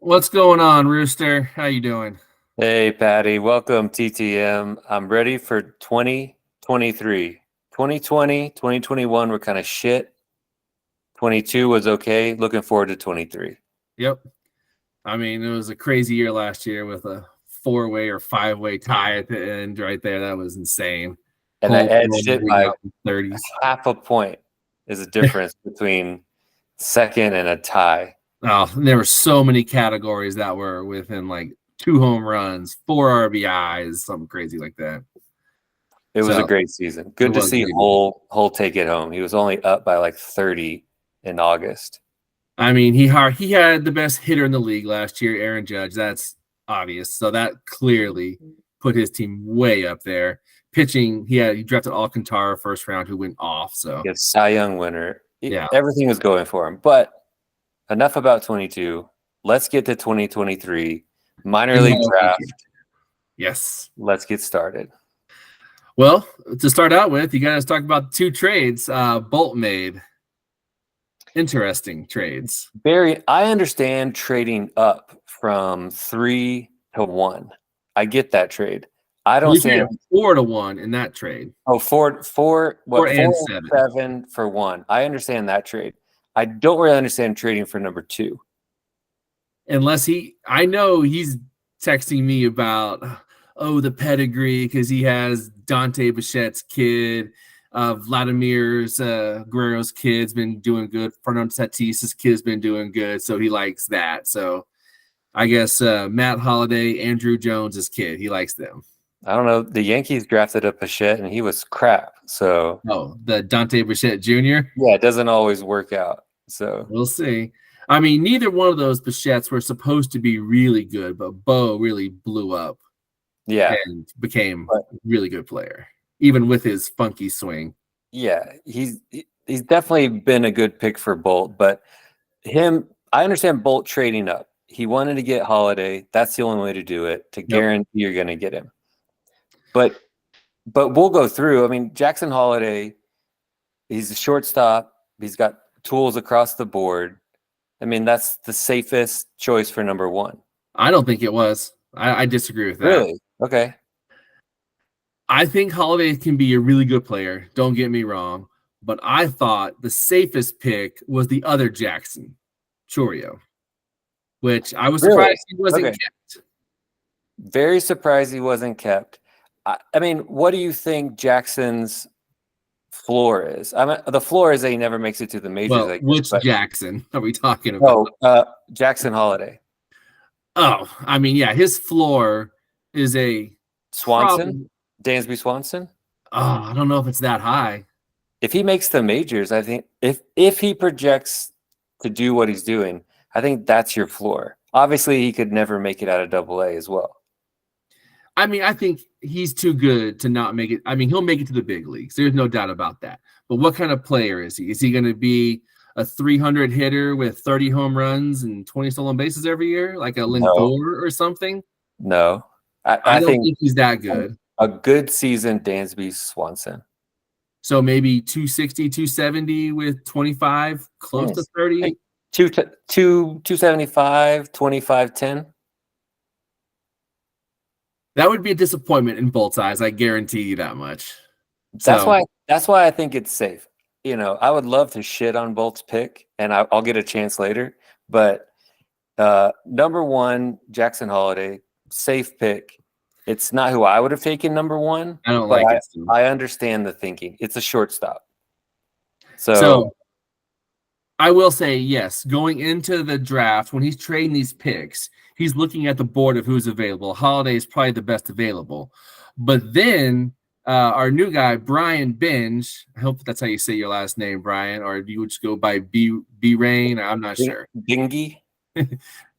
What's going on, Rooster? How you doing? Hey, Patty. Welcome, TTM. I'm ready for 2023. 2020, 2021 were kind of shit. 22 was okay. Looking forward to 23. Yep. I mean, it was a crazy year last year with a four-way or five-way tie at the end right there. That was insane. And I Whole edged world it moving by up in 30s. half a point is a difference between second and a tie. Oh, and there were so many categories that were within like 2 home runs, 4 RBIs, something crazy like that. It was a So great season. it Good to was see great. Hull take it home. He was only up by like 30 in August. I mean, he had the best hitter in the league last year, Aaron Judge. That's obvious. So that clearly put his team way up there. Pitching, he drafted Alcantara first round, who went off. So He Cy Young winner. yeah, Everything was going for him. But enough about 22. Let's get to 2023 minor in my league draft. opinion. Yes. Let's get started. Well, to start out with, you got to talk about 2 trades Bolt made. Interesting trades. Barry, I understand trading up from 3 to 1. I get that trade. I don't We see traded 4-1 in that trade. Oh, four, Four what, and 4 and 7 for 1. I understand that trade. I don't really understand trading for number 2. Unless I know he's texting me about, the pedigree because he has Dante Bichette's kid, Vladimir's Guerrero's kid's been doing good. Fernando Tatis's kid's been doing good, so he likes that. So I guess Matt Holliday, Andrew Jones's kid, he likes them. I don't know. The Yankees drafted a Bichette, and he was crap. So the Dante Bichette Jr. Yeah, it doesn't always work out. So we'll see. I mean, neither one of those Bichettes were supposed to be really good, but Bo really blew up. Yeah, and became a really good player, even with his funky swing. Yeah, he's definitely been a good pick for Bolt, but I understand Bolt trading up. He wanted to get Holiday. That's the only way to do it, to guarantee you're going to get him. But we'll go through. I mean, Jackson Holiday, he's a shortstop. He's got tools across the board. I mean, that's the safest choice for number 1. I don't think it was. I disagree with that. Really? Okay. I think Holiday can be a really good player. Don't get me wrong. But I thought the safest pick was the other Jackson, Chourio, which I was surprised he wasn't kept. Very surprised he wasn't kept. I mean, what do you think Jackson's floor is? I mean, the floor is that he never makes it to the majors. Which Jackson are we talking about? Jackson Holiday. Oh, I mean, yeah, his floor is a Swanson, Dansby Swanson. Oh, I don't know if it's that high. If he makes the majors, I think if he projects to do what he's doing, I think that's your floor. Obviously, he could never make it out of AA as well. I mean, I think he's too good to not make it. I mean, he'll make it to the big leagues. There's no doubt about that. But what kind of player is he? Is he going to be a 300 hitter with 30 home runs and 20 stolen bases every year, like a Lindor or something? No. I don't think he's that good. A good season, Dansby Swanson. So maybe 260, 270 with 25, close to 30. Like 275, 25, 10. That would be a disappointment in Bolt's eyes. I guarantee you that much. That's why I think it's safe. You know, I would love to shit on Bolt's pick, and I'll get a chance later. But number 1, Jackson Holiday, safe pick. It's not who I would have taken number 1. I don't like it. I understand the thinking. It's a shortstop. So I will say, yes, going into the draft, when he's trading these picks, he's looking at the board of who's available. Holiday is probably the best available. But then our new guy, Brian Binge, I hope that's how you say your last name, Brian, or do you just go by B-Rain? I'm not sure. Bingy?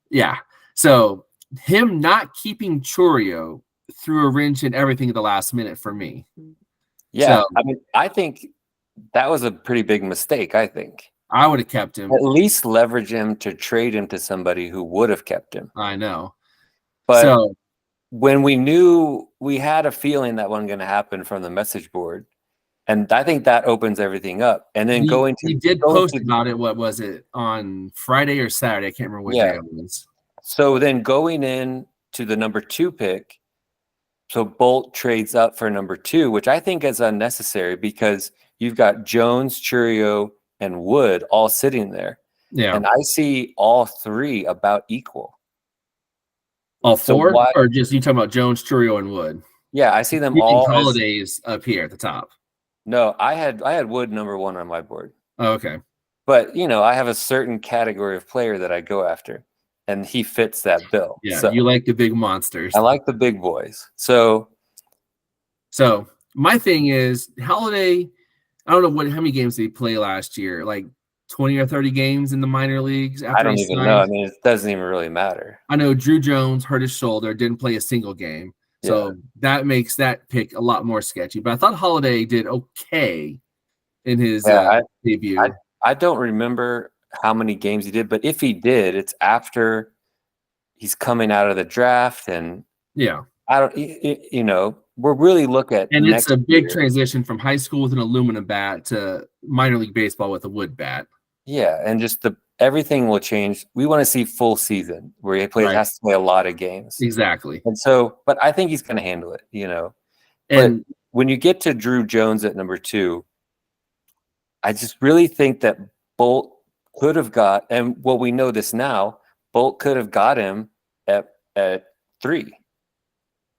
Yeah. So him not keeping Chourio threw a wrench in everything at the last minute for me. Yeah. So, I mean, I think that was a pretty big mistake, I think. I would have kept him. At least leverage him to trade him to somebody who would have kept him. I know. But when we knew, we had a feeling that wasn't going to happen from the message board. And I think that opens everything up. And then he did post about it. What was it, on Friday or Saturday? I can't remember what day it was. So then going in to the number 2 pick, so Bolt trades up for number 2, which I think is unnecessary because you've got Jones, Churio, and Wood all sitting there. Yeah. And I see all 3 about equal. All So 4? why? Or just you talking about Jones, Churio, and Wood? Yeah, I see them You think all as Holiday's up here at the top? no. I had Wood number 1 on my board, Oh, okay. but I have a certain category of player that I go after, and he fits that bill. Yeah, So you like the big I monsters. like the big boys. So So my thing is Holiday. I don't know how many games did he play last year, like 20 or 30 games in the minor leagues I after he don't even know. I signed. mean, it doesn't even really matter. I know Drew Jones hurt his shoulder, didn't play a single game. Yeah. So that makes that pick a lot more sketchy. But I thought Holiday did okay in his Yeah, I debut. I don't remember how many games he did, but if he did, it's after he's coming out of the draft, and Yeah. I don't, we're really look at And it's next a big year. transition from high school with an aluminum bat to minor league baseball with a wood bat. Yeah, and just everything will change. We want to see full season where he Right. has to play a lot of games, Exactly. and so, but I think he's going to handle it. But And when you get to Drew Jones at number 2, I just really think that Bolt could have got, and well, we know this now, Bolt could have got him at 3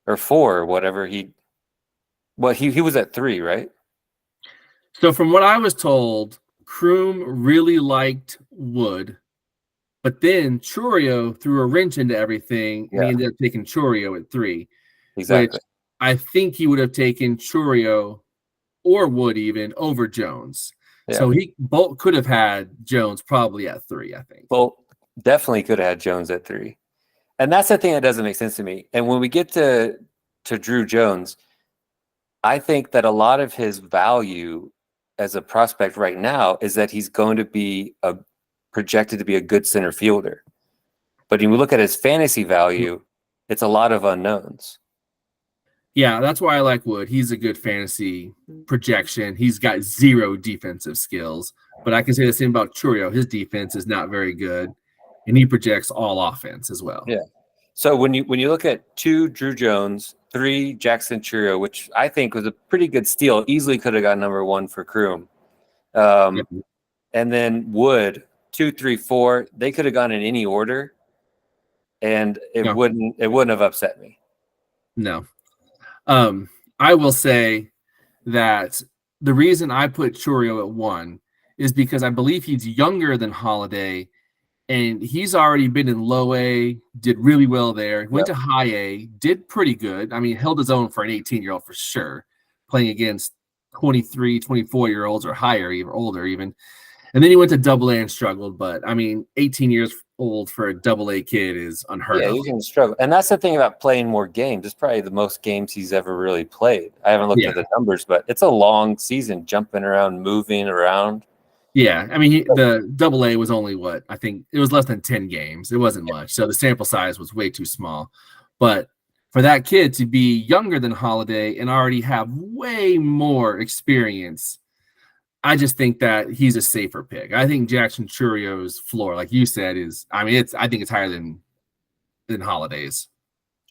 or 4 or whatever he was at 3, right? so from what I was told, Kroom really liked Wood, but then Churio threw a wrench into everything, and he Yeah, ended up taking Churio at 3, which exactly. I think he would have taken Churio or Wood even over Jones. Yeah. So Bolt could have had Jones probably at 3, I think. Bolt definitely could have had Jones at 3. And that's the thing that doesn't make sense to me. And when we get to Drew Jones, I think that a lot of his value as a prospect right now is that he's going to be projected to be a good center fielder. But when we look at his fantasy value, it's a lot of unknowns. Yeah, that's why I like Wood. He's a good fantasy projection. He's got 0 defensive skills, but I can say the same about Churio. His defense is not very good, and he projects all offense as well. Yeah. So when you look at 2 Drew Jones, 3 Jackson Churio, which I think was a pretty good steal, easily could have got number 1 for Kroom. And then Wood 2, 3, 4, they could have gone in any order, and it wouldn't have upset me. No. I will say that the reason I put Churio at 1 is because I believe he's younger than Holiday, and he's already been in low A, did really well there, went to high A, did pretty good. I mean, held his own for an 18-year-old for sure, playing against 23, 24-year-olds or higher, even older even. And then he went to double A and struggled. But I mean, 18 years old for a double A kid is unheard of. Yeah, he's going to struggle. And that's the thing about playing more games. It's probably the most games he's ever really played. I haven't looked at the numbers, but it's a long season, jumping around, moving around. Yeah, I mean, the double A was only what? I think it was less than 10 games. It wasn't much. So the sample size was way too small. But for that kid to be younger than Holiday and already have way more experience, I just think that he's a safer pick. I think Jackson Churio's floor, like you said, I think it's higher than Holiday's.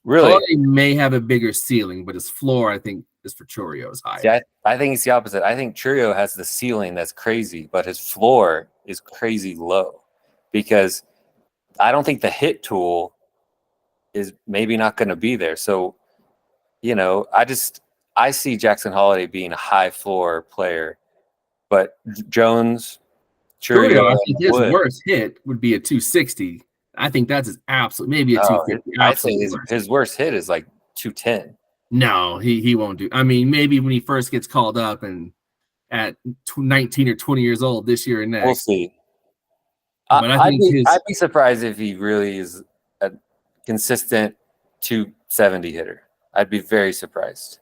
Really? Holiday may have a bigger ceiling, but his floor, I think, is for Churio's higher. See, I think it's the opposite. I think Churio has the ceiling that's crazy, but his floor is crazy low because I don't think the hit tool is maybe not going to be there. So, I see Jackson Holiday being a high floor player, but Jones, Churio, I and think his Wood. worst hit would be a 260. I think that's his absolute, maybe a 250. I'd say his worst hit is like 210. No, he won't do. I mean, maybe when he first gets called up and at 19 or 20 years old this year and next. We'll see. But I'd be surprised if he really is a consistent 270 hitter. I'd be very surprised.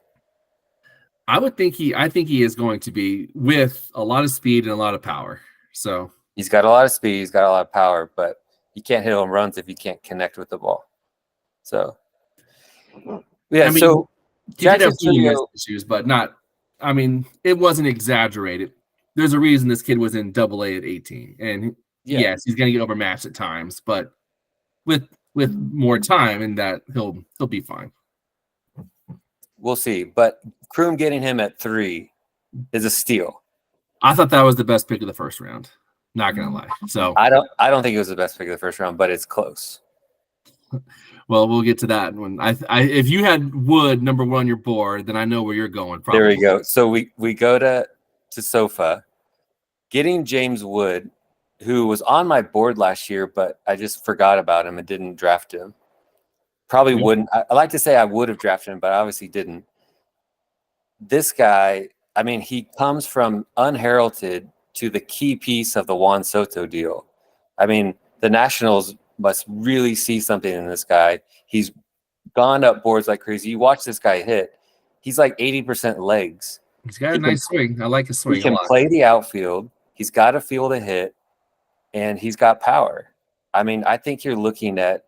I think he is going to be with a lot of speed and a lot of power. So he's got a lot of speed, he's got a lot of power, but you can't hit home runs if you can't connect with the ball. So yeah, so he did have some issues, but not. I mean, it wasn't exaggerated. There's a reason this kid was in double A at 18, and yes, he's going to get overmatched at times, but with with more time, and that he'll be fine. We'll see. But Kroom getting him at 3 is a steal. I thought that was the best pick of the first round. Not gonna lie. So I don't think it was the best pick of the first round, but it's close. Well, we'll get to that when if you had Wood number 1 on your board, then I know where you're going. Probably. There we go. So we go to Sofa, getting James Wood, who was on my board last year, but I just forgot about him and didn't draft him. Probably wouldn't. I like to say I would have drafted him, but I obviously didn't. This guy, I mean, he comes from unheralded to the key piece of the Juan Soto deal. I mean, the Nationals must really see something in this guy. He's gone up boards like crazy. You watch this guy hit. He's like 80% legs. He's got a nice swing. I like his swing. He can play the outfield. He's got a feel to hit, and he's got power. I mean, I think you're looking at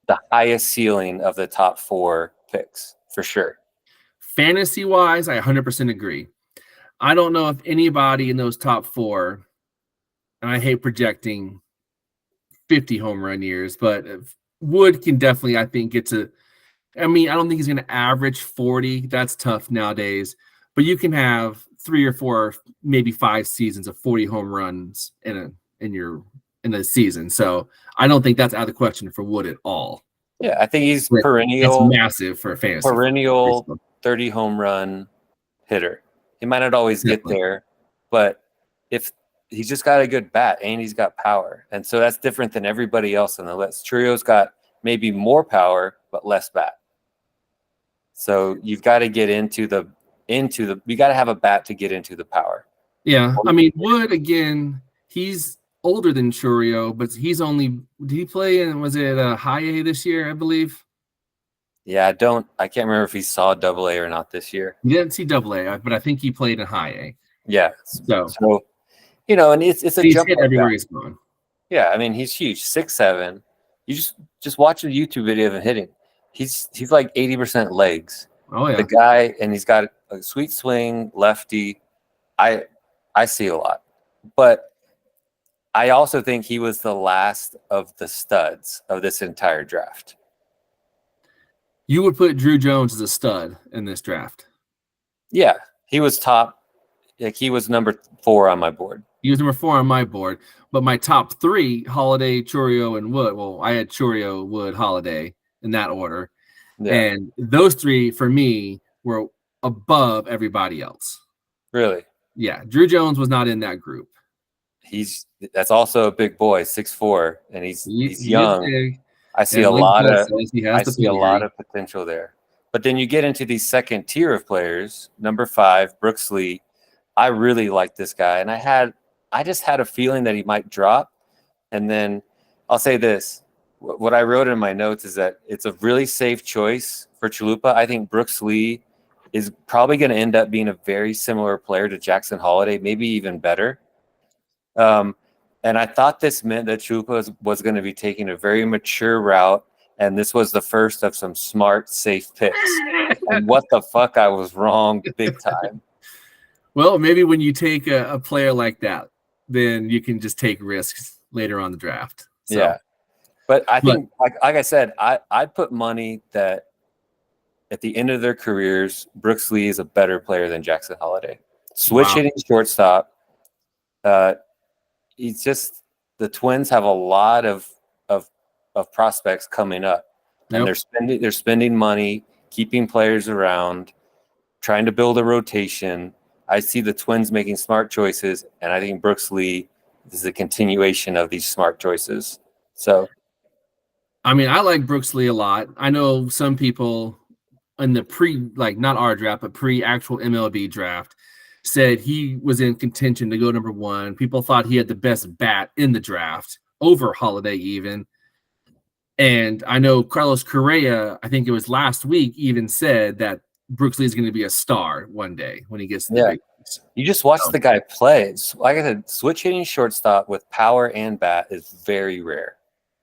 the highest ceiling of the top 4 picks for sure. Fantasy-wise, I 100% agree. I don't know if anybody in those top 4, and I hate projecting 50 home run years, but Wood can definitely, I think, get to. I mean, I don't think he's going to average 40. That's tough nowadays. But you can have 3 or 4, maybe 5 seasons of 40 home runs in a season. So I don't think that's out of the question for Wood at all. Yeah, I think he's perennial. It's massive for a fantasy. Perennial 30 home run hitter. He might not always get there, but if he's just got a good bat and he's got power. And so that's different than everybody else on the list. Churio's got maybe more power, but less bat. So you've got to get you got to have a bat to get into the power. Yeah. I mean, Wood, again, he's older than Churio, but did he play in, was it a high A this year, I believe? Yeah, I can't remember if he saw AA or not this year. He didn't see AA, but I think he played in high A. Yeah. So and it's a jump hit everywhere he's gone. Yeah, I mean, he's huge, 6'7". You just watch a YouTube video of him hitting. He's like 80% legs. Oh yeah. The guy, and he's got a sweet swing, lefty. I see a lot. But I also think he was the last of the studs of this entire draft. You would put Drew Jones as a stud in this draft. Yeah, he was top. Like he was number 4 on my board. He was number 4 on my board, but my top 3, Holiday, Churio, and Wood. Well, I had Churio, Wood, Holiday in that order. Yeah. And those 3 for me were above everybody else. Really? Yeah. Drew Jones was not in that group. That's also a big boy, 6'4", and he's young. I see a lot of potential there. But then you get into the second tier of players. Number 5, Brooks Lee. I really like this guy, and I just had a feeling that he might drop. And then I'll say this: what I wrote in my notes is that it's a really safe choice for Chalupa. I think Brooks Lee is probably going to end up being a very similar player to Jackson Holiday, maybe even better. And I thought this meant that Chalupa was going to be taking a very mature route, and this was the first of some smart, safe picks. And what the fuck? I was wrong big time. Well, maybe when you take a player like that, then you can just take risks later on the draft. So. Yeah. But I think, like I said, I put money that at the end of their careers, Brooks Lee is a better player than Jackson Holiday. Switch hitting shortstop. He's just, the Twins have a lot of prospects coming up, and they're spending money, keeping players around, trying to build a rotation. I see the Twins making smart choices, and I think Brooks Lee is a continuation of these smart choices. So, I mean, I like Brooks Lee a lot. I know some people in the not our draft, but pre-actual MLB draft said he was in contention to go number 1. People thought he had the best bat in the draft over Holiday even. And I know Carlos Correa, I think it was last week, even said that Brooks Lee is going to be a star one day when he gets to the big leagues. You just watch the guy play. Like I said, switch hitting shortstop with power and bat is very rare.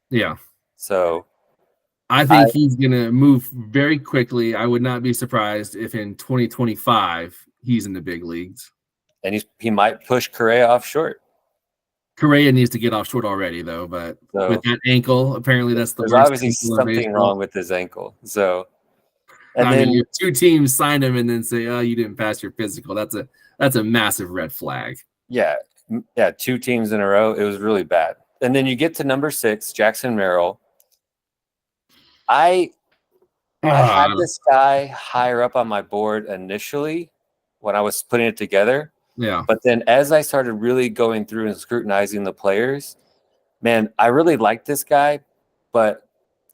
Yeah. So I think he's going to move very quickly. I would not be surprised if in 2025 he's in the big leagues. And he might push Correa off short. Correa needs to get off short already, though. But with So that ankle, apparently that's the there's worst obviously ankle in something baseball. wrong with his ankle. So, and I mean, then if two teams sign him and then say, "Oh, you didn't pass your physical," that's a massive red flag. yeah, 2 teams in a row. It was really bad. And then you get to number 6, Jackson Merrill. I had Ah, this guy higher up on my board initially when I was putting it together. yeah, But then as I started really going through and scrutinizing the players, man, I really liked this guy, but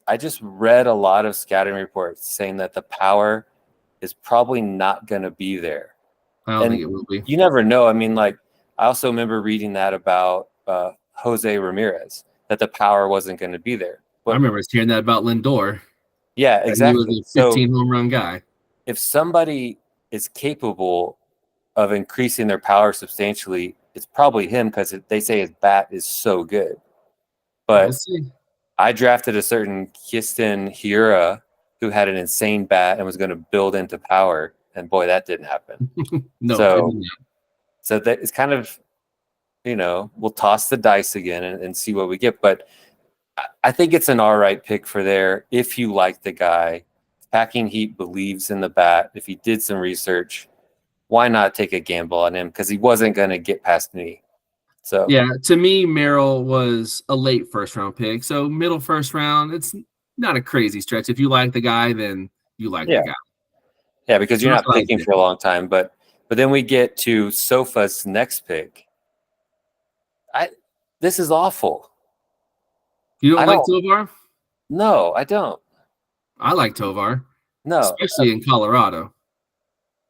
I just read a lot of scouting reports saying that the power is probably not going to be there. I don't think And it will be. you never know. I mean, like, I also remember reading that about Jose Ramirez, that the power wasn't going to be there. I But remember hearing that about Lindor, yeah, that he was exactly. a So 15 home run guy. if somebody is capable of increasing their power substantially, it's probably him because they say his bat is so good. We'll But see. I drafted a certain Kirsten Hiura who had an insane bat and was going to build into power, and boy, that didn't happen. No, it So, didn't. so that it's kind of, we'll toss the dice again and see what we get. But I think it's an all right pick for there if you like the guy. Packing Heat believes in the bat. If he did some research, why not take a gamble on him? Because he wasn't going to get past me. So Yeah, to me, Merrill was a late first round pick. So middle first round, it's not a crazy stretch. If you like the guy, then you like the yeah, guy. yeah, because So you're that's not what I picking did. for a long time. But then we get to Sofa's next pick. This is awful. You don't I like don't. Tovar? No, I don't. I like Tovar, No. especially in Colorado.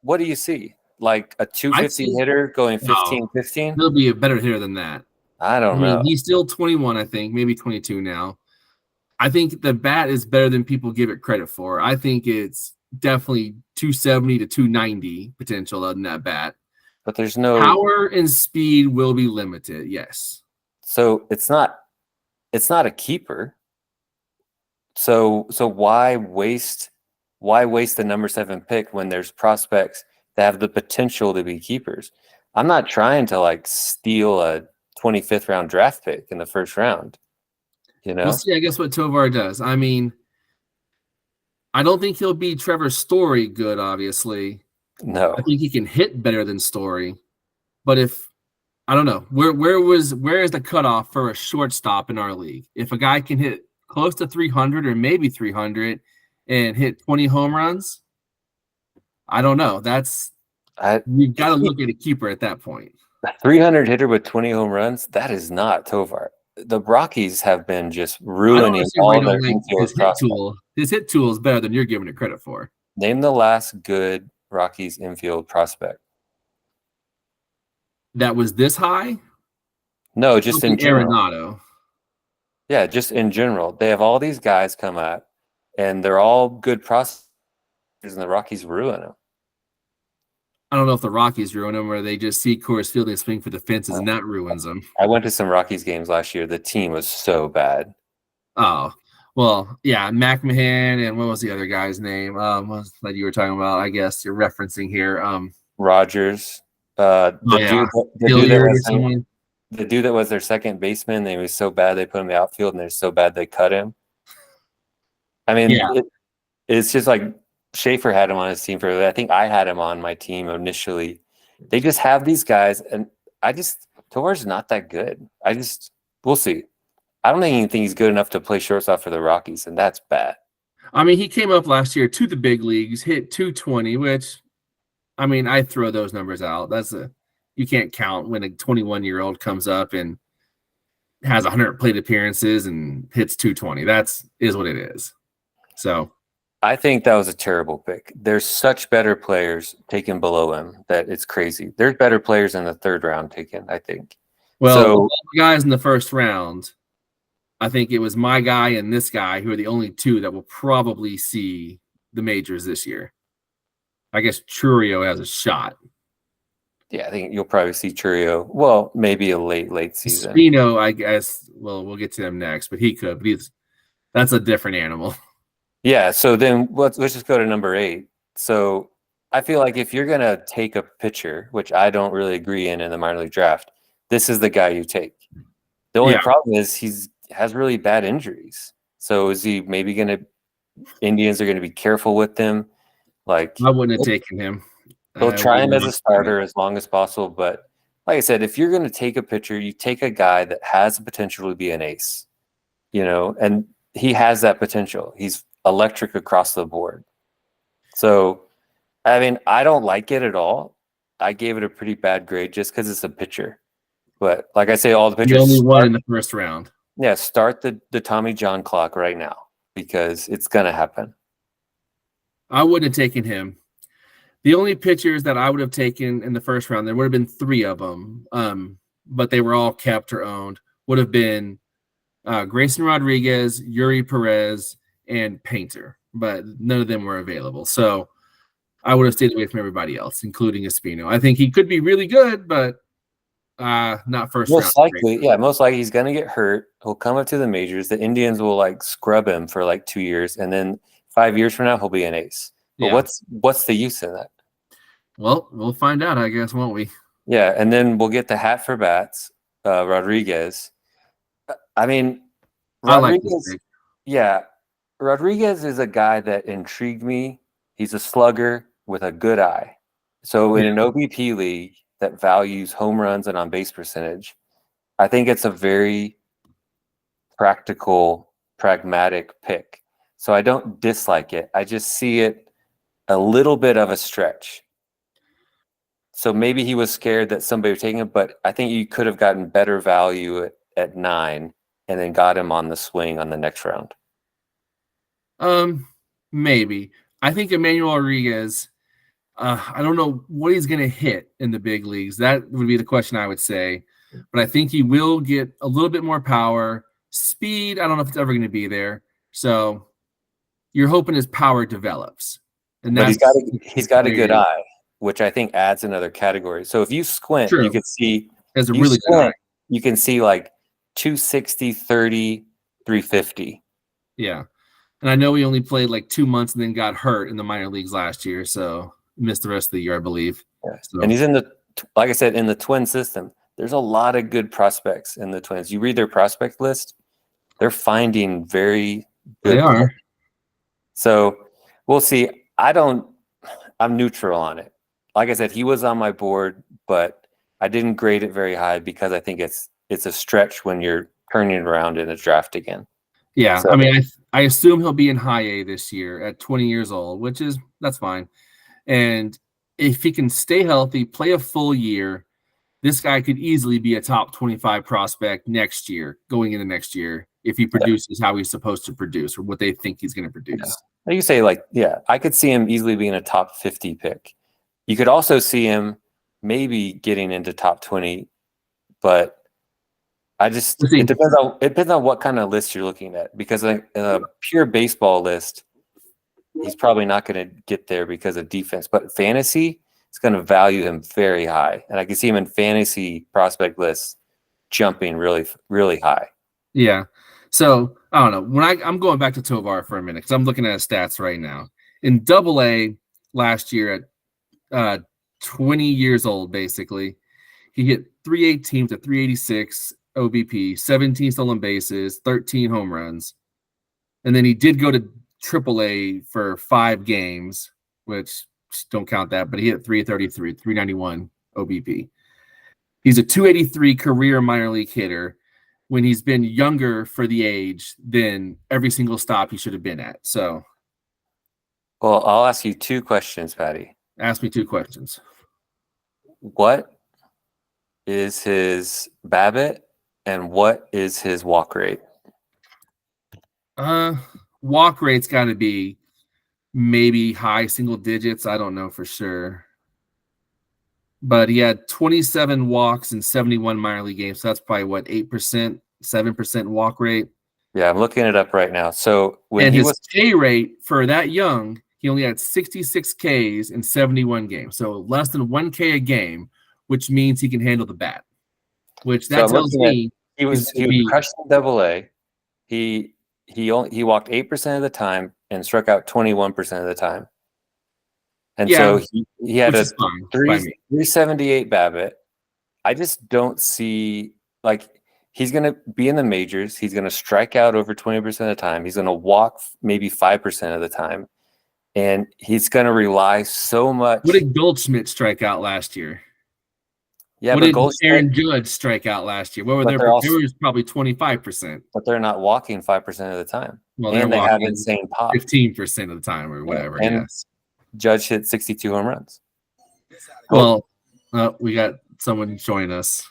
What do you see? Like a I'd 250 say hitter going no, 15-15? he'll be a better hitter than that. I I don't mean, know. he's still 21, I think, maybe 22 now. I think the bat is better than people give it credit for. I think it's definitely 270 to 290 potential on that bat. But there's no. Power and speed will be limited, yes. So it's not a keeper. So why waste the number 7 pick when there's prospects that have the potential to be keepers? I'm not trying to like steal a 25th round draft pick in the first round, you We'll know? see, I guess, what Tovar does. I mean, I don't think he'll be Trevor Story good, obviously. I No. think he can hit better than Story. But if I don't know, where is the cutoff for a shortstop in our league? If a guy can hit close to 300 or maybe 300 and hit 20 home runs, I don't know. I You've got to look at a keeper at that point. A 300 hitter with 20 home runs, that is not Tovar. The Rockies have been just I don't ruining understand why you all don't their like his infield hit prospects. tool. His hit tool is better than you're giving it credit for. Name the last good Rockies infield prospect. That was this high. No, just in Probably general. Arenado. Yeah, just in general. They have all these guys come out, and they're all good prospects, and the Rockies ruin them. I don't know if the Rockies ruin him or they just see Coors Field and swing for the fences and that ruins them. I went to some Rockies games last year. The team was so bad. Oh, well, yeah, McMahon and what was the other guy's name? That you were talking about, I guess you're referencing here. Rogers, Oh yeah, the dude that Hilliard or was someone. the dude that was their second baseman. They was so bad they put him in the outfield, and they're so bad they cut him. I mean, Yeah, it's just like Schaefer had him on his team for. I think I had him on my team initially. They just have these guys, and Tovar's not that good. We'll see. I don't even think he's good enough to play shortstop for the Rockies, and that's bad. I mean, he came up last year to the big leagues, hit 220, which I mean, I throw those numbers out. You can't count when a 21-year-old comes up and has 100 plate appearances and hits 220. That's is what it is. So, I think that was a terrible pick. There's such better players taken below him that it's crazy. There's better players in the third round taken, I think. well, of So all the guys in the first round, I think it was my guy and this guy who are the only two that will probably see the majors this year. I guess Churio has a shot. yeah, I think you'll probably see Churio. Well, maybe a late season. Spino, I guess. Well, we'll get to him next, but he could. But that's a different animal. Yeah, so then let's just go to number 8. So I feel like if you're gonna take a pitcher, which I don't really agree in the minor league draft, this is the guy you take. The only Yeah, problem is he's has really bad injuries. So is he maybe going to Indians are going to be careful with him? Like I wouldn't have taken him. they'll I try wouldn't him as a want to do it. starter as long as possible. But like I said, if you're going to take a pitcher, you take a guy that has the potential to be an ace, and he has that potential. He's electric across the board. So, I mean, I don't like it at all. I gave it a pretty bad grade just because it's a pitcher. But like I say, all the The pitchers only one start, in the first round. yeah, start the Tommy John clock right now because it's gonna happen. I wouldn't have taken him. The only pitchers that I would have taken in the first round, there would have been three of them, but they were all kept or owned, would have been Grayson Rodriguez, Yuri Perez, and Painter, but none of them were available. So I would have stayed away from everybody else, including Espino. I think he could be really good, but not first round. Most likely he's gonna get hurt. He'll come up to the majors. The Indians will like scrub him for like 2 years, and then 5 years from now he'll be an ace. But Yeah. what's the use in that? Well, we'll find out, I guess, won't we? Yeah, and then we'll get the hat for bats, Rodriguez. I mean, I like this Rodriguez. pick. Yeah, Rodriguez is a guy that intrigued me. He's a slugger with a good eye. So in Yeah. an OBP league that values home runs and on base percentage, I think it's a very practical, pragmatic pick. So I don't dislike it. I just see it a little bit of a stretch. So maybe he was scared that somebody was taking him, but I think you could have gotten better value at 9 and then got him on the swing on the next round. Maybe. I think Emmanuel Rodriguez, I don't know what he's going to hit in the big leagues. That would be the question I would say. But I think he will get a little bit more power. Speed, I don't know if it's ever going to be there. So you're hoping his power develops. And But that's he's got a good eye, which I think adds another category. So if you squint, true. you can see Has a really good eye. You can see like 260, 30, 350. Yeah. And I know he only played like 2 months and then got hurt in the minor leagues last year. So missed the rest of the year, I believe. Yeah. So. And he's like I said, in the Twin system. There's a lot of good prospects in the Twins. You read their prospect list, they're finding very good. They are. So we'll see. I'm neutral on it. Like I said, he was on my board, but I didn't grade it very high because I think it's a stretch when you're turning it around in a draft again. Yeah, so, I mean, I assume he'll be in high A this year at 20 years old, that's fine. And if he can stay healthy, play a full year, this guy could easily be a top 25 prospect next year, going into next year, if he produces how he's supposed to produce or what they think he's going to produce. Yeah. You say I could see him easily being a top 50 pick. You could also see him maybe getting into top 20, but it depends on what kind of list you're looking at, because in a pure baseball list, he's probably not going to get there because of defense, but fantasy is going to value him very high. And I can see him in fantasy prospect lists jumping really, really high. Yeah. So I don't know. When I'm going back to Tovar for a minute, because I'm looking at his stats right now. In Double-A last year at 20 years old, basically, he hit 318 to 386 OBP, 17 stolen bases, 13 home runs. And then he did go to AAA for 5 games, which don't count that, but he hit 333, 391 OBP. He's a 283 career minor league hitter when he's been younger for the age than every single stop he should have been at. So, well, I'll ask you 2 questions, Patty. Ask me 2 questions. What is his BABIP and what is his walk rate? Walk rate's got to be maybe high single digits. I don't know for sure. But he had 27 walks in 71 minor league games. So that's probably what, 8%, 7% walk rate. Yeah, I'm looking it up right now. So when his K rate for that young, he only had 66 Ks in 71 games. So less than 1 K a game, which means he can handle the bat. Which that tells me he was crushed in Double-A. He walked 8% of the time and struck out 21% of the time. And so he had a 378 BABIP. I just don't see, like, He's going to be in the majors. He's going to strike out over 20% of the time. He's going to walk maybe 5% of the time. And he's going to rely so much. What did Goldschmidt strike out last year? Yeah, what but did Goldschmidt, Aaron Judge strike out last year? What were their? It was probably 25%. But they're not walking 5% of the time. Well, and they have insane pop. 15% of the time or whatever. And yes. Judge hit 62 home runs. Well, we got someone join us.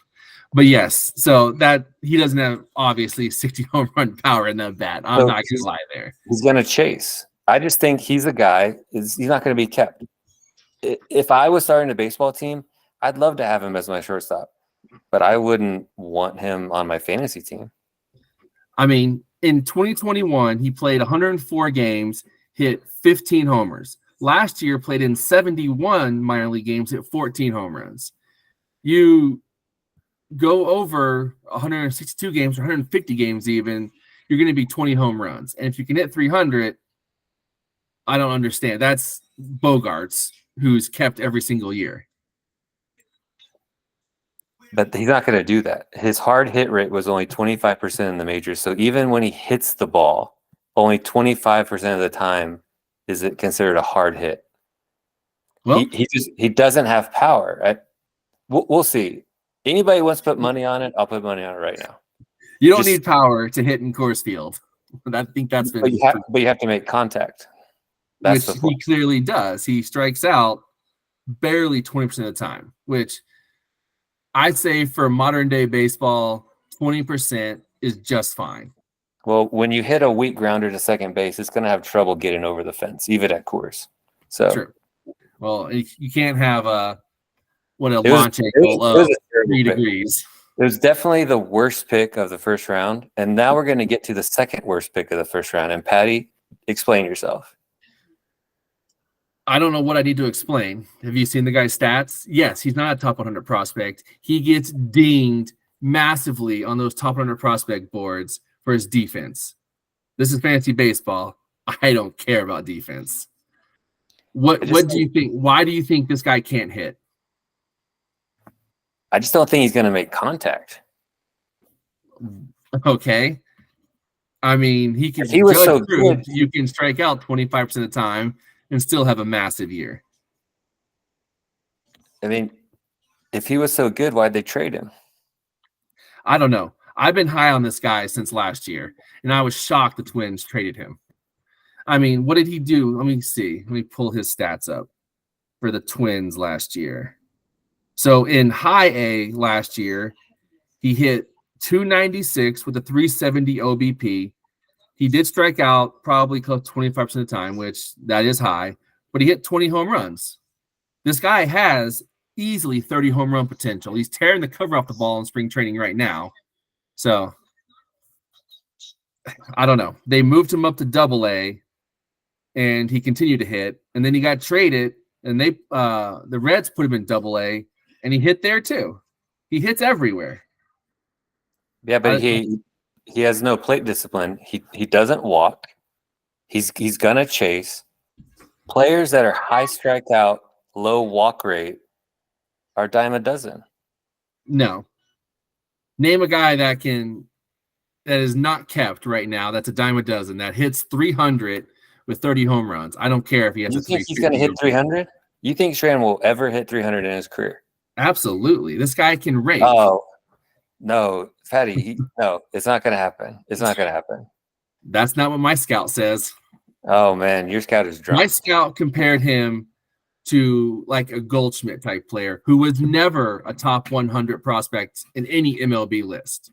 But yes, so that he doesn't have obviously 60 home run power in that bat. I'm not gonna lie there. He's gonna chase. I just think he's a guy. He's not going to be kept. If I was starting a baseball team, I'd love to have him as my shortstop, but I wouldn't want him on my fantasy team. I mean, in 2021, he played 104 games, hit 15 homers. Last year, played in 71 minor league games, hit 14 home runs. You go over 162 games or 150 games even, you're going to be 20 home runs. And if you can hit 300, I don't understand. That's Bogarts, who's kept every single year. But he's not going to do that. His hard hit rate was only 25% in the majors. So even when he hits the ball, only 25% of the time is it considered a hard hit. Well, he doesn't have power. We'll see. Anybody wants to put money on it, I'll put money on it right now. You don't need power to hit in Coors Field. I think that's been. But you have to make contact. That's which he clearly does. He strikes out barely 20% of the time, which I'd say for modern day baseball, 20% is just fine. Well, when you hit a weak grounder to second base, it's going to have trouble getting over the fence, even at Coors. So, true. Well, you can't have a launch angle of 3 degrees. It was definitely the worst pick of the first round, and now we're going to get to the second worst pick of the first round. And Patty, explain yourself. I don't know what I need to explain. Have you seen the guy's stats? Yes, he's not a top 100 prospect. He gets dinged massively on those top 100 prospect boards for his defense. This is fantasy baseball. I don't care about defense. What do you think? Why do you think this guy can't hit? I just don't think he's going to make contact. Okay. I mean, he was so good. You can strike out 25% of the time and still have a massive year. I mean, if he was so good, why'd they trade him? I don't know. I've been high on this guy since last year, and I was shocked the Twins traded him. I mean, what did he do? Let me see. Let me pull his stats up for the Twins last year. So in high A last year, he hit 296 with a 370 OBP. He did strike out probably close to 25% of the time, which that is high, but he hit 20 home runs. This guy has easily 30 home run potential. He's tearing the cover off the ball in spring training right now. So I don't know. They moved him up to double A and he continued to hit. And then he got traded and the Reds put him in double A and he hit there too. He hits everywhere. Yeah, but he has no plate discipline. He doesn't walk. He's gonna chase. Players that are high strikeout, low walk rate are dime a dozen. No. Name a guy that is not kept right now. That's a dime a dozen that hits 300 with 30 home runs. I don't care if he has. You think he's going to hit 300? You think Strand will ever hit 300 in his career? Absolutely. This guy can rake. Oh no, Fatty. No, it's not going to happen. It's not going to happen. That's not what my scout says. Oh man, your scout is drunk. My scout compared him to like a Goldschmidt type player who was never a top 100 prospect in any MLB list.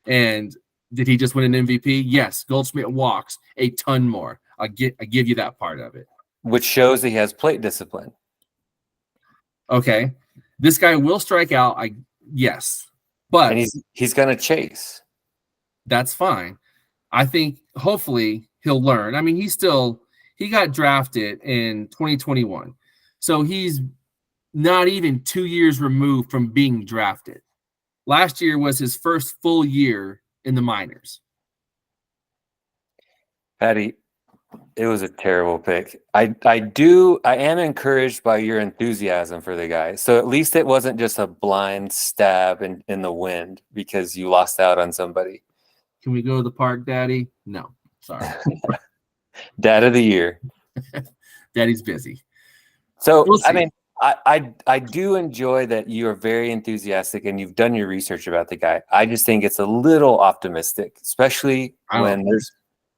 And did he just win an MVP? Yes. Goldschmidt walks a ton more. I give you that part of it. Which shows he has plate discipline. Okay. This guy will strike out. Yes. But and he's going to chase. That's fine. I think hopefully he'll learn. I mean, he got drafted in 2021. So he's not even 2 years removed from being drafted. Last year was his first full year in the minors. Patty, It was a terrible pick. I am encouraged by your enthusiasm for the guy. So at least it wasn't just a blind stab in the wind because you lost out on somebody. Can we go to the park, Daddy? No, sorry. Dad of the year. Daddy's busy. So We'll I see. mean, I do enjoy that you are very enthusiastic and you've done your research about the guy. I just think it's a little optimistic, especially I don't.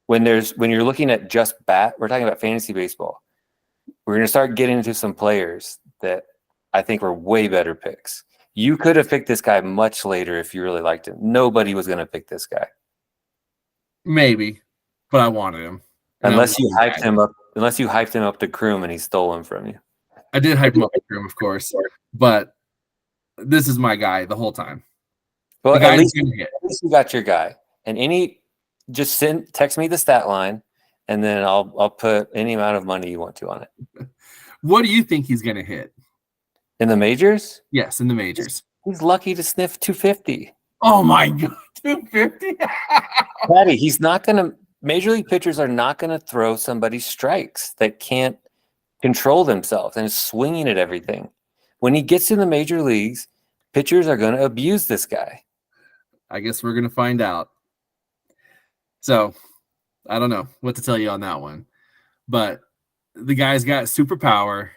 when you're looking at just bat. We're talking about fantasy baseball. We're going to start getting into some players that I think were way better picks. You could have picked this guy much later if you really liked him. Nobody was going to pick this guy Maybe, but I wanted him. And unless you hyped him up. Unless you hyped him up to Kroom and he stole him from you. I did hype him up for him, of course, but this is my guy the whole time. Well, The guy's at least gonna hit. you got your guy. And just text me the stat line, and then I'll put any amount of money you want to on it. What do you think he's gonna hit? In the majors? Yes, in the majors. He's lucky to sniff 250. Oh my god, 250. Patty, he's not gonna. Major league pitchers are not gonna throw somebody strikes that can't control themselves and is swinging at everything. When he gets in the major leagues, pitchers are going to abuse this guy. I guess we're gonna find out. So I don't know what to tell you on that one, but the guy's got superpower,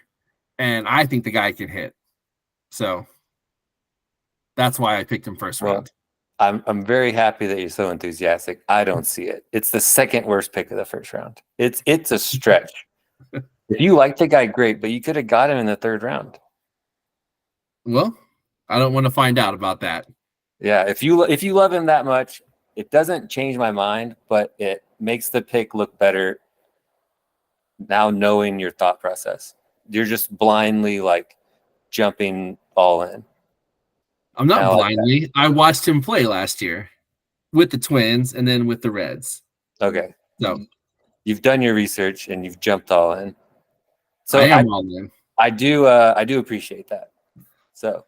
and I think the guy can hit. So that's why I picked him first round. I'm very happy that you're so enthusiastic. I don't see it. It's the second worst pick of the first round. It's a stretch. If you like the guy, great, but you could have got him in the third round. Well, I don't want to find out about that. Yeah, if you love him that much, it doesn't change my mind, but it makes the pick look better now knowing your thought process. You're just blindly like jumping all in. I'm not blindly. I watched him play last year with the Twins and then with the Reds. Okay. So you've done your research and you've jumped all in. So I am all in. I do appreciate that. So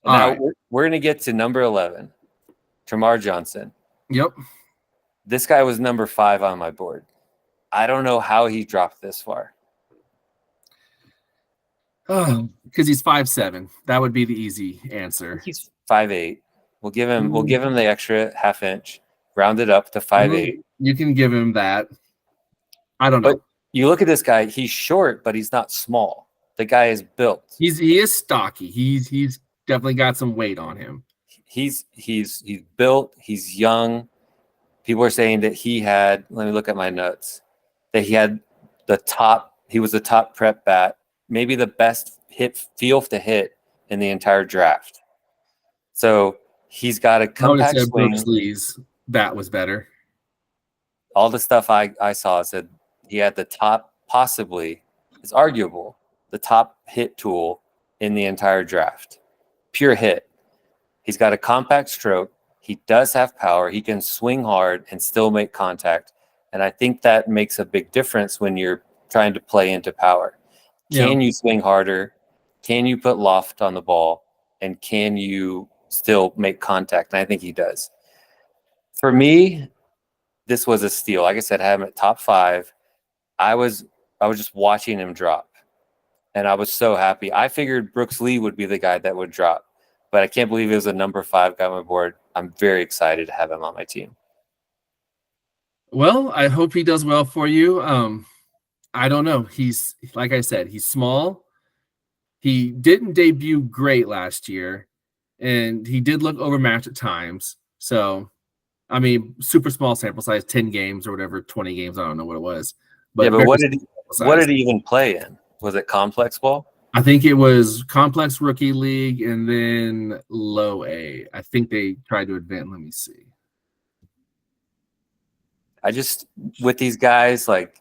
now we're going to get to number 11, Tamar Johnson. Yep. This guy was number 5 on my board. I don't know how he dropped this far. Oh, because he's 5'7". That would be the easy answer. He's 5'8". We'll give him the extra half inch, round it up to 5'8". You can give him that. I don't know. But you look at this guy, he's short, but he's not small. The guy is built. He is stocky. He's definitely got some weight on him. He's built, he's young. People are saying that he had, let me look at my notes, that he was the top prep bat, maybe the best feel to hit in the entire draft. So he's got a compact swing. Brooks Lee's bat was better. All the stuff I saw said he had the top, possibly, it's arguable, the top hit tool in the entire draft. Pure hit. He's got a compact stroke. He does have power. He can swing hard and still make contact. And I think that makes a big difference when you're trying to play into power. Can you swing harder? Can you put loft on the ball? And can you still make contact? And I think he does. For me, this was a steal. Like I said, I had him at top 5. I was just watching him drop. And I was so happy. I figured Brooks Lee would be the guy that would drop. But I can't believe it was a number 5 guy on my board. I'm very excited to have him on my team. Well, I hope he does well for you. I don't know. He's, like I said, he's small. He didn't debut great last year, and he did look overmatched at times. So, I mean, super small sample size, 10 games or whatever, 20 games. I don't know what it was. But what did he even play in? Was it complex ball? I think it was complex rookie league and then low A. I think they tried to advance. Let me see. With these guys, like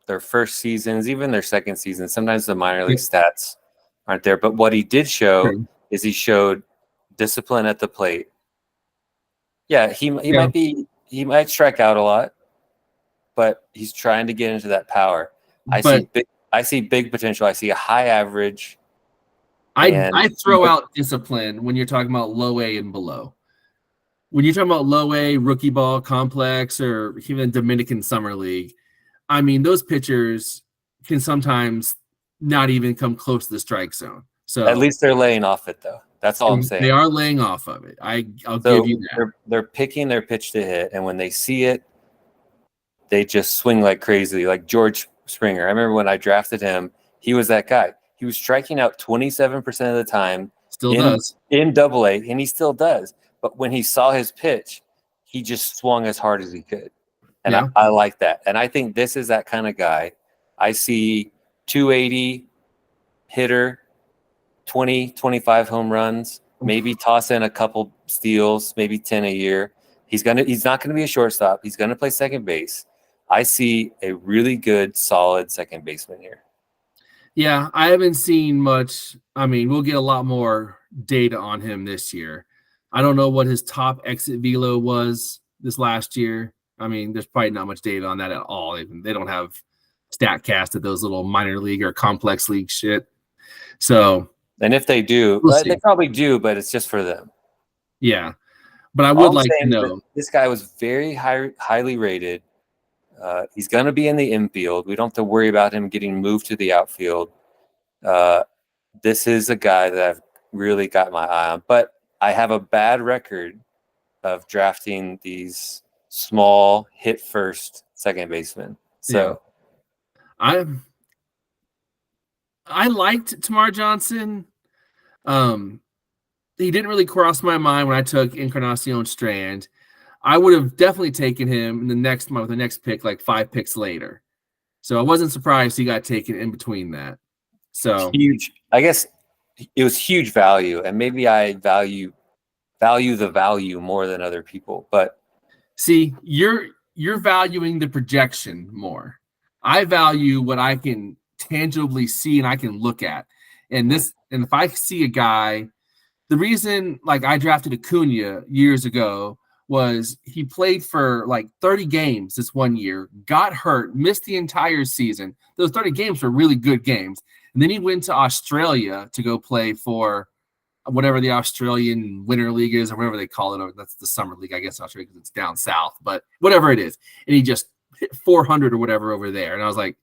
their first seasons, even their second season, sometimes the minor league stats aren't there. But what he did show is he showed discipline at the plate. Yeah, he might strike out a lot, but he's trying to get into that power. I see big potential. I see a high average. I throw out discipline when you're talking about low A and below. When you're talking about low A, rookie ball, complex, or even Dominican Summer League, I mean, those pitchers can sometimes not even come close to the strike zone. So At least they're laying off it, though. That's all I'm saying. They are laying off of it. I'll So give you that. they're picking their pitch to hit, and when they see it, they just swing like crazy. Like George Springer. I remember when I drafted him, he was that guy. He was striking out 27% of the time. Still does. In Double-A, and he still does. But when he saw his pitch, he just swung as hard as he could. And Yeah. I like that. And I think this is that kind of guy. I see 280 hitter, 20, 25 home runs, maybe toss in a couple steals, maybe 10 a year. He's not gonna be a shortstop. He's gonna play second base. I see a really good, solid second baseman here. Yeah, I haven't seen much. I mean, we'll get a lot more data on him this year. I don't know what his top exit velo was this last year. I mean, there's probably not much data on that at all. They don't have StatCast at those little minor league or complex league shit. So, and if they do, they probably do, but it's just for them. Yeah, but I would like to know. This guy was very highly rated. He's going to be in the infield. We don't have to worry about him getting moved to the outfield. This is a guy that I've really got my eye on, but I have a bad record of drafting these small hit first second basemen. So yeah. I liked Tamar Johnson. He didn't really cross my mind when I took Encarnacion Strand. I would have definitely taken him in the next month, the next pick, like 5 picks later. So I wasn't surprised he got taken in between that. So huge. I guess it was huge value, and maybe I value the value more than other people. But see, you're valuing the projection more. I value what I can tangibly see and I can look at. And if I see a guy, the reason like I drafted Acuna years ago was he played for like 30 games this one year, got hurt, missed the entire season. Those 30 games were really good games. And then he went to Australia to go play for whatever the Australian Winter League is or whatever they call it. That's the Summer League, I guess, Australia, because it's down south. But whatever it is. And he just hit 400 or whatever over there. And I was like,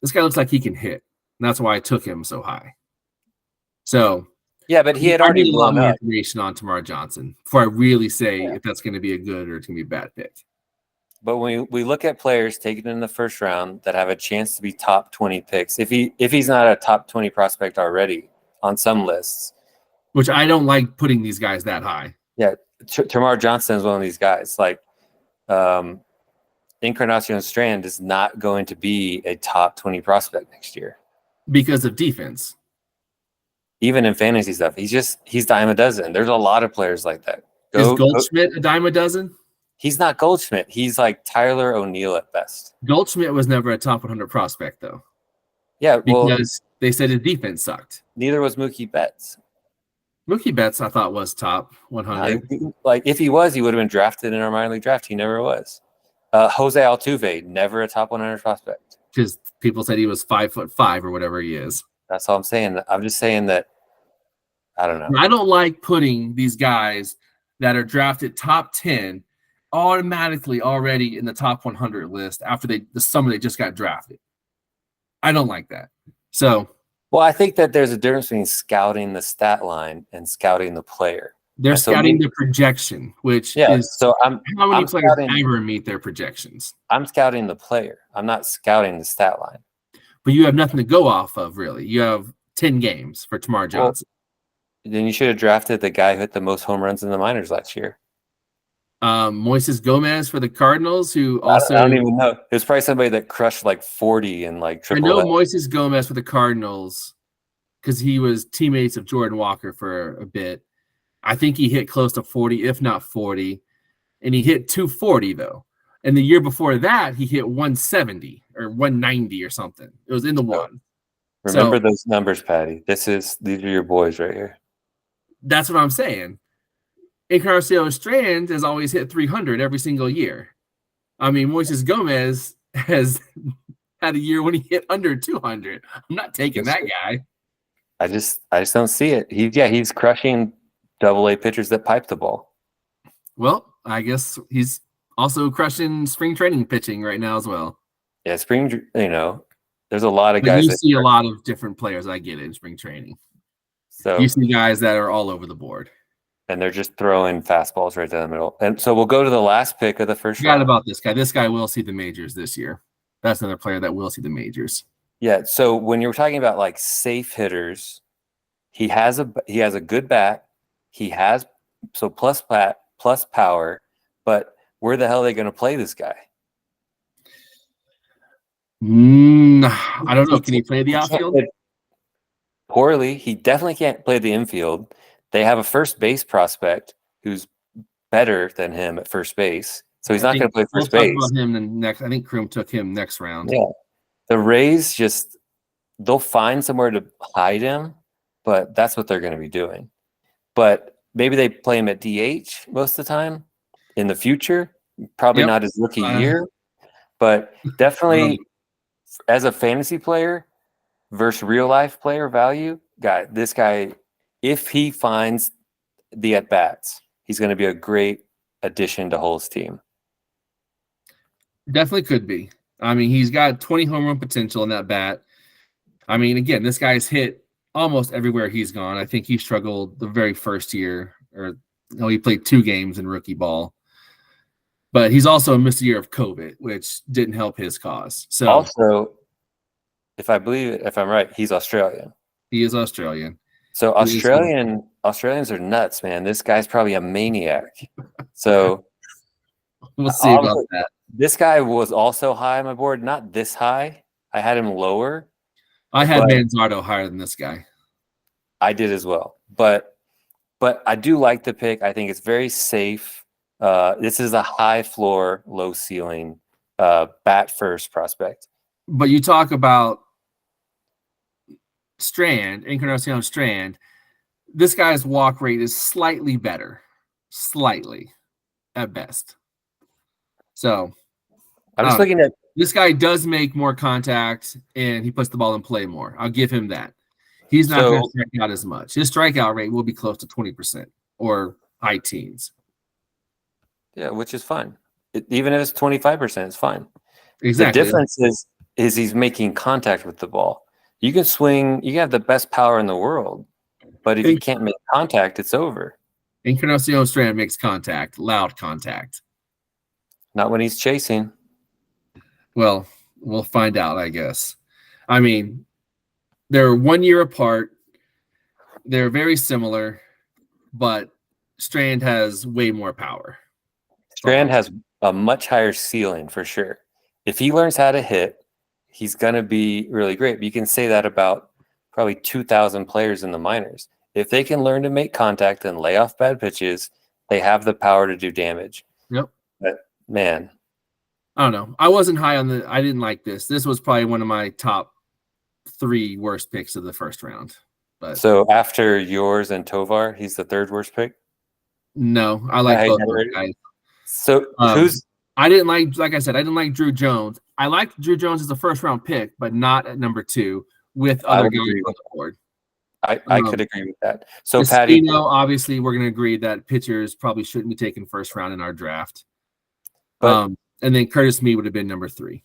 this guy looks like he can hit. And that's why I took him so high. So yeah, but he had already a lot more information on Tamar Johnson before I really say if that's going to be a good or it's going to be a bad pick. But when we look at players taken in the first round that have a chance to be top 20 picks, if he's not a top 20 prospect already on some lists, which I don't like putting these guys that high. Yeah, Tamar Johnson is one of these guys. Like Encarnacion Strand is not going to be a top 20 prospect next year because of defense. Even in fantasy stuff, he's dime a dozen. There's a lot of players like that. Is Goldschmidt a dime a dozen? He's not Goldschmidt. He's like Tyler O'Neill at best. Goldschmidt was never a top 100 prospect, though. Yeah, because they said his defense sucked. Neither was Mookie Betts. Mookie Betts, I thought, was top 100. Like if he was, he would have been drafted in our minor league draft. He never was. Jose Altuve, never a top 100 prospect. Because people said he was 5'5" or whatever he is. That's all I'm saying. I'm just saying that. I don't know. I don't like putting these guys that are drafted top 10 automatically already in the top 100 list after the summer they just got drafted. I don't like that. So, well, I think that there's a difference between scouting the stat line and scouting the player. They're scouting the projection, which is so how many players ever meet their projections. I'm scouting the player. I'm not scouting the stat line. But you have nothing to go off of, really. You have 10 games for Tamar Johnson. Then you should have drafted the guy who hit the most home runs in the minors last year. Moises Gomez for the Cardinals, who also... I don't even know. It was probably somebody that crushed like 40 in like triple. I know Moises Gomez for the Cardinals because he was teammates of Jordan Walker for a bit. I think he hit close to 40, if not 40. And he hit 240, though. And the year before that, he hit 170 or 190 or something. It was in the one. Remember those numbers, Patty. These are your boys right here. That's what I'm saying. Encarnacion Strand has always hit 300 every single year. I mean, Moises Gomez has had a year when he hit under 200. I'm not taking that guy. I just don't see it. He's crushing Double-A pitchers that pipe the ball. Well, I guess he's also crushing spring training pitching right now as well. Yeah, spring. There's a lot of But guys you that. see a lot of different players. I get it in spring training. You So see guys that are all over the board. and they're just throwing fastballs right down the middle. And so we'll go to the last pick of the first Forgot round. about this guy. This guy will see the majors this year. That's another player that will see the majors. Yeah. So when you were talking about like safe hitters, he has a good bat. He has plus bat plus power, but where the hell are they going to play this guy? I don't know. Can he play the He can't outfield? play poorly. He definitely can't play the infield. They have a first base prospect who's better than him at first base, so he's I not going think to play we'll first talk base. about him in next. I think Kroom took him next round. Yeah, the Rays they'll find somewhere to hide him, but that's what they're going to be doing. But maybe they play him at DH most of the time in the future. Probably Yep. not his rookie year, but definitely as a fantasy player versus real life player value, this guy, if he finds the at bats, he's going to be a great addition to Hull's team. Definitely could be. I mean, he's got 20 home run potential in that bat. I mean, again, this guy's hit almost everywhere he's gone. I think he struggled the very first year, or he played 2 games in rookie ball. But he's also missed a year of COVID, which didn't help his cause. So Also, if I'm right, he's Australian. he is Australian. So Australians are nuts, man. This guy's probably a maniac. So We'll see about that. This guy was also high on my board, not this high. I had him lower. I had Manzardo higher than this guy. I did as well. But I do like the pick. I think it's very safe. This is a high floor, low ceiling bat first prospect. But you talk about Encarnacion Strand. This guy's walk rate is slightly better, slightly at best. So I'm just looking at this guy does make more contact and he puts the ball in play more. I'll give him that. He's not going to strike out as much. His strikeout rate will be close to 20% or high teens. Yeah, which is fine. Even if it's 25%, it's fine. Exactly. The difference is he's making contact with the ball. You can swing, you can have the best power in the world, but if you can't make contact, it's over. Encarnacion Strand makes contact, loud contact. Not when he's chasing. Well, we'll find out, I guess. I mean, they're 1 year apart. They're very similar, but Strand has way more power. Strand has a much higher ceiling for sure. If he learns how to hit, he's going to be really great. But you can say that about probably 2,000 players in the minors. If they can learn to make contact and lay off bad pitches, they have the power to do damage. Yep. But man, I don't know. I wasn't high on I didn't like this. This was probably one of my top 3 worst picks of the first round. But so after yours and Tovar, he's the 3rd worst pick? No, I like both those guys. So I didn't like I said, I didn't like Drew Jones. I liked Drew Jones as a first round pick, but not at number 2 with other guys on the board. I could agree with that. So Espino, Patty, obviously, we're going to agree that pitchers probably shouldn't be taken first round in our draft. But, and then Curtis Mead would have been number 3.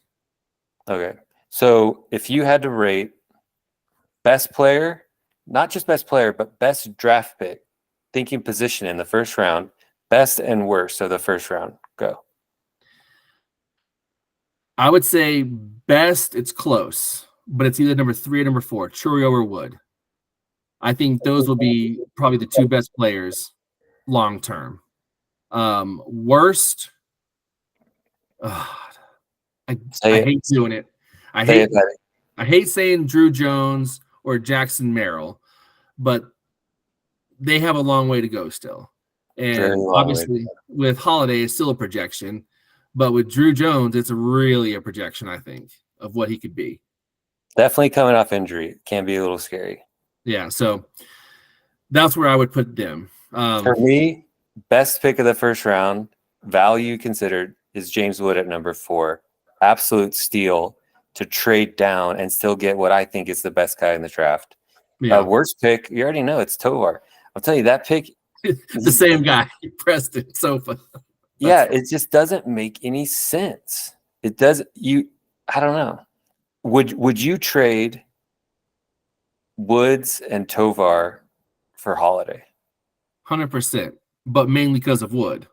Okay. So if you had to rate best player, not just best player, but best draft pick, thinking position in the first round, best and worst of the first round, go. I would say best, it's close, but it's either number 3 or number 4, Churio or Wood. I think those will be probably the 2 best players long term. Worst, I hate doing it. I hate saying Drew Jones or Jackson Merrill, but they have a long way to go still. And obviously with Holiday, it's still a projection. But with Drew Jones, it's really a projection, I think, of what he could be. Definitely coming off injury. It can be a little scary. Yeah, so that's where I would put them. For me, best pick of the first round, value considered, is James Wood at number 4. Absolute steal to trade down and still get what I think is the best guy in the draft. Yeah. Worst pick, you already know it's Tovar. I'll tell you, that pick the same guy, Preston Sofa. Yeah, it just doesn't make any sense. It does. I don't know. Would you trade Woods and Tovar for Holiday? 100%, but mainly because of Wood.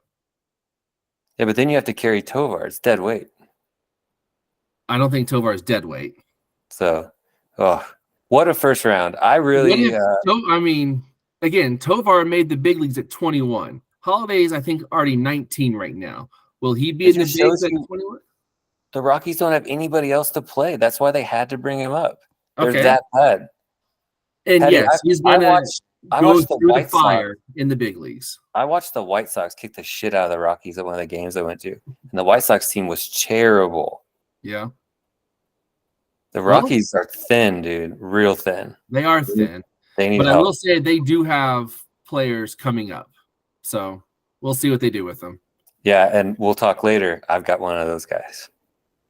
Yeah, but then you have to carry Tovar. It's dead weight. I don't think Tovar is dead weight. So, oh, what a first round. I What really, if, I mean, again, Tovar made the big leagues at 21. Holiday's, I think, already 19 right now. Will he be it in the just bigs shows at you 21? the Rockies don't have anybody else to play. That's why they had to bring him up. They're Okay. that bad. And Patty, yes, he's I going to watched I go watched the through the White Sox. fire in the big leagues. I watched the White Sox kick the shit out of the Rockies at one of the games I went to. And the White Sox team was terrible. Yeah. The Well, Rockies are thin, dude. Real thin. they are thin. They need But I help. will say they do have players coming up. So we'll see what they do with them. Yeah, and we'll talk later. I've got one of those guys.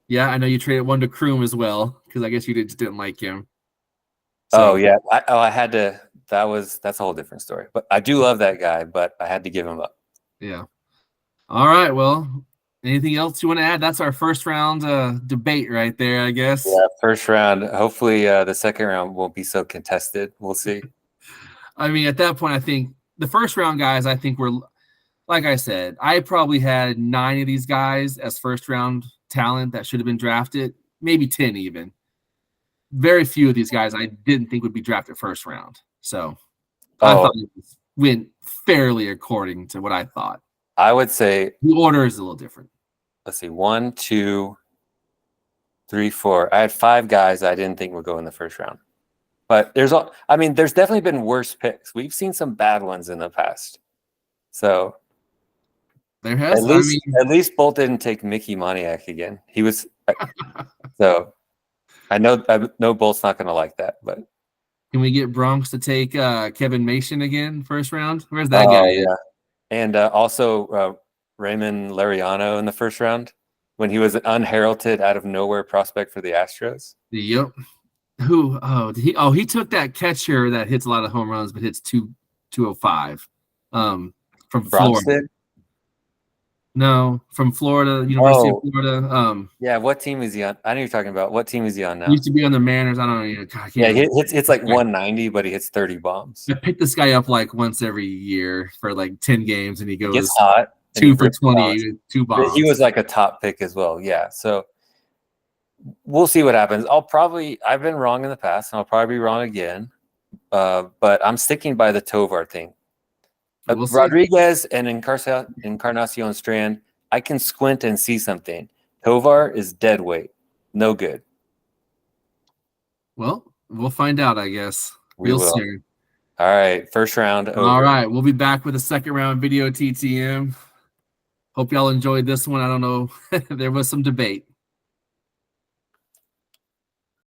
Yeah, I know you traded one to Kroom as well, because I guess you just didn't like him. So, Oh yeah. I had to that's a whole different story. But I do love that guy, but I had to give him up. yeah. All right. Well, anything else you want to add? That's our first round debate right there, I guess. Yeah, first round. Hopefully the second round won't be so contested. We'll see. I mean, at that point, I think the first round guys, I think were, like I said, I probably had 9 of these guys as first round talent that should have been drafted, maybe 10 even. Very few of these guys I didn't think would be drafted first round. So I thought it went fairly according to what I thought. I would say the order is a little different. Let's see. 1, 2, 3, 4. I had 5 guys I didn't think would go in the first round. But there's definitely been worse picks. We've seen some bad ones in the past. So there has at least Bolt didn't take Mickey Moniak again. He was so I know Bolt's not gonna like that, but can we get Bronx to take Kevin Mason again first round? Where's that guy? Yeah. And also Raymond Lariano in the first round when he was an unheralded out of nowhere prospect for the Astros. Yep. Who? He took that catcher that hits a lot of home runs but hits 205 from Florida. No, from Florida, University of Florida. Yeah, what team is he on? I know you're talking about. What team is he on now? He used to be on the Mariners. I don't know. It's like 190, but he hits 30 bombs. I pick this guy up like once every year for like 10 games, and he goes gets hot. 2 for 20, 2 bombs. He was like a top pick as well. Yeah, so we'll see what happens. I've been wrong in the past, and I'll probably be wrong again. But I'm sticking by the Tovar thing. Rodriguez and Encarnacion Strand, I can squint and see something. Tovar is dead weight. No good. Well, we'll find out, I guess, real soon. All right, first round over. All right, we'll be back with a second round video TTM. Hope y'all enjoyed this one. I don't know. There was some debate.